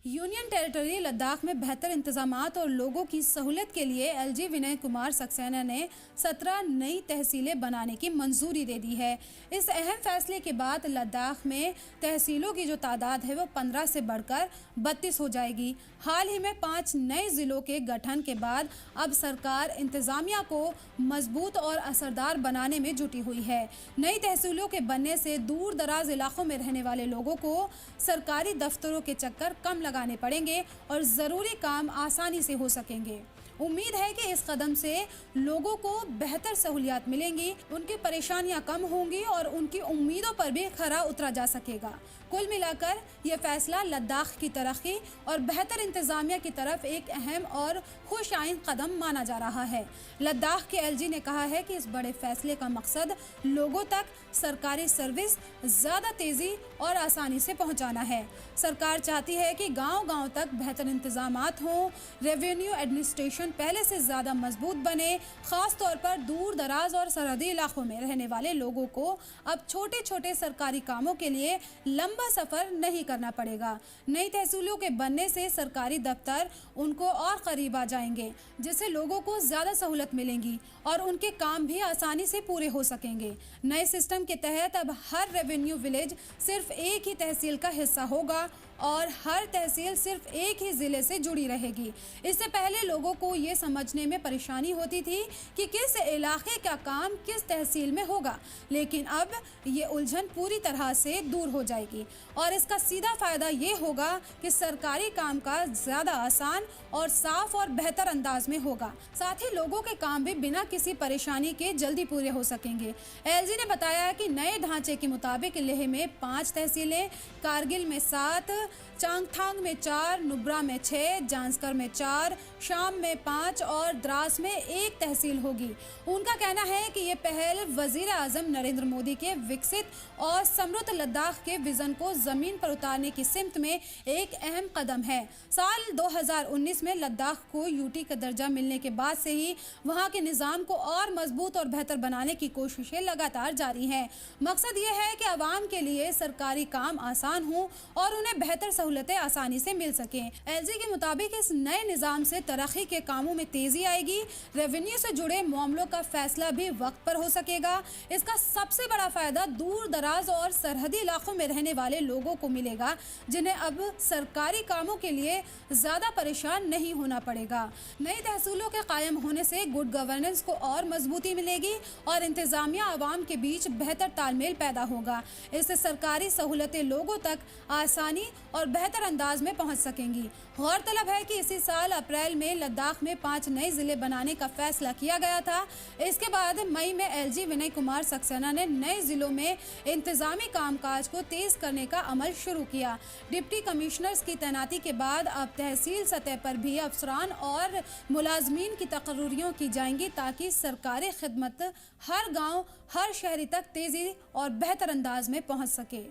Union territory Ladakh में बेहतर इंतजामात और लोगों की सहूलियत के लिए एलजी विनय कुमार सक्सेना ने 17 नई तहसीलें बनाने की मंजूरी दे दी है। इस अहम फैसले के बाद लद्दाख में तहसीलों की जो तादाद है वो 15 से बढ़कर 32 हो जाएगी। हाल ही में 5 नए जिलों के गठन के बाद अब सरकार इंतजामिया को मजबूत और असरदार बनाने में जुटी हुई है। नई तहसीलों के बनने से दूर दराज इलाकों में रहने वाले लोगों को सरकारी दफ्तरों के चक्कर कम लगाने पड़ेंगे और ज़रूरी काम आसानी से हो सकेंगे। उम्मीद है कि इस कदम से लोगों को बेहतर सहूलियात मिलेंगी, उनकी परेशानियां कम होंगी और उनकी उम्मीदों पर भी खरा उतरा जा सकेगा। कुल मिलाकर यह फैसला लद्दाख की तरक्की और बेहतर इंतजामिया की तरफ एक अहम और खुश आइंद कदम माना जा रहा है। लद्दाख के एलजी ने कहा है कि इस बड़े फैसले का मकसद लोगों तक सरकारी सर्विस ज़्यादा तेज़ी और आसानी से पहुंचाना है। सरकार चाहती है कि गांव-गांव तक बेहतर इंतजामात हों, रेवेन्यू एडमिनिस्ट्रेशन पहले से ज़्यादा मजबूत बने। ख़ास तौर पर दूर दराज और सरहदी इलाकों में रहने वाले लोगों को अब छोटे छोटे सरकारी कामों के लिए लंबा सफ़र नहीं करना पड़ेगा। नई तहसीलों के बनने से सरकारी दफ्तर उनको और करीब आ जाएंगे, जिससे लोगों को ज़्यादा सहूलत मिलेंगी और उनके काम भी आसानी से पूरे हो सकेंगे। नए सिस्टम के तहत अब हर रेवेन्यू विलेज सिर्फ एक ही तहसील का हिस्सा होगा और हर तहसील सिर्फ एक ही ज़िले से जुड़ी रहेगी। इससे पहले लोगों को ये समझने में परेशानी होती थी कि किस इलाके का काम किस तहसील में होगा, लेकिन अब ये उलझन पूरी तरह से दूर हो जाएगी और इसका सीधा फ़ायदा ये होगा कि सरकारी काम का ज़्यादा आसान और साफ और बेहतर अंदाज में होगा। साथ ही लोगों के काम भी बिना किसी परेशानी के जल्दी पूरे हो सकेंगे। एलजी ने बताया कि नए ढांचे के मुताबिक लेह में 5 तहसीलें, कारगिल में 7, चांगथांग में 4, नुब्रा में 6, जांस्कर में 4, शाम में 5 और द्रास में 1 तहसील होगी। उनका कहना है कि ये पहल वजीर आजम नरेंद्र मोदी के विकसित और समृद्ध लद्दाख के विजन को जमीन पर उतारने की सिमत में एक अहम कदम है। साल 2019 में लद्दाख को यूटी का दर्जा मिलने के बाद से ही वहाँ के निज़ाम को और मजबूत और बेहतर बनाने की कोशिशें लगातार जारी हैं। मकसद ये है कि आवाम के लिए सरकारी काम आसान हो और उन्हें बेहतर सहूलतें आसानी से मिल सकें। एलजी के मुताबिक इस नए निज़ाम से तरक्की के कामों में तेज़ी आएगी। रेवेन्यू से जुड़े मामलों का फैसला भी वक्त पर हो सकेगा। इसका सबसे बड़ा फ़ायदा दूर दराज और सरहदी इलाकों में रहने वाले लोगों को मिलेगा, जिन्हें अब सरकारी कामों के लिए ज़्यादा परेशान नहीं होना पड़ेगा। नई तहसीलों के कायम होने से गुड गवर्नेंस को और मजबूती मिलेगी और इंतज़ामिया आवाम के बीच बेहतर तालमेल पैदा होगा। इससे सरकारी सहूलतें लोगों तक आसानी और बेहतर अंदाज में पहुंच सकेंगी। गौरतलब है कि इसी साल अप्रैल में लद्दाख में 5 नए ज़िले बनाने का फैसला किया गया था। इसके बाद मई में एलजी विनय कुमार सक्सेना ने नए ज़िलों में इंतज़ामी कामकाज को तेज़ करने का अमल शुरू किया। डिप्टी कमिश्नर्स की तैनाती के बाद अब तहसील सतह पर भी अफसरान और मुलाजमीन की तकर्रियाँ की जाएंगी, ताकि सरकारी खिदमत हर गाँव, हर शहरी तक तेज़ी और बेहतर अंदाज में पहुँच सके।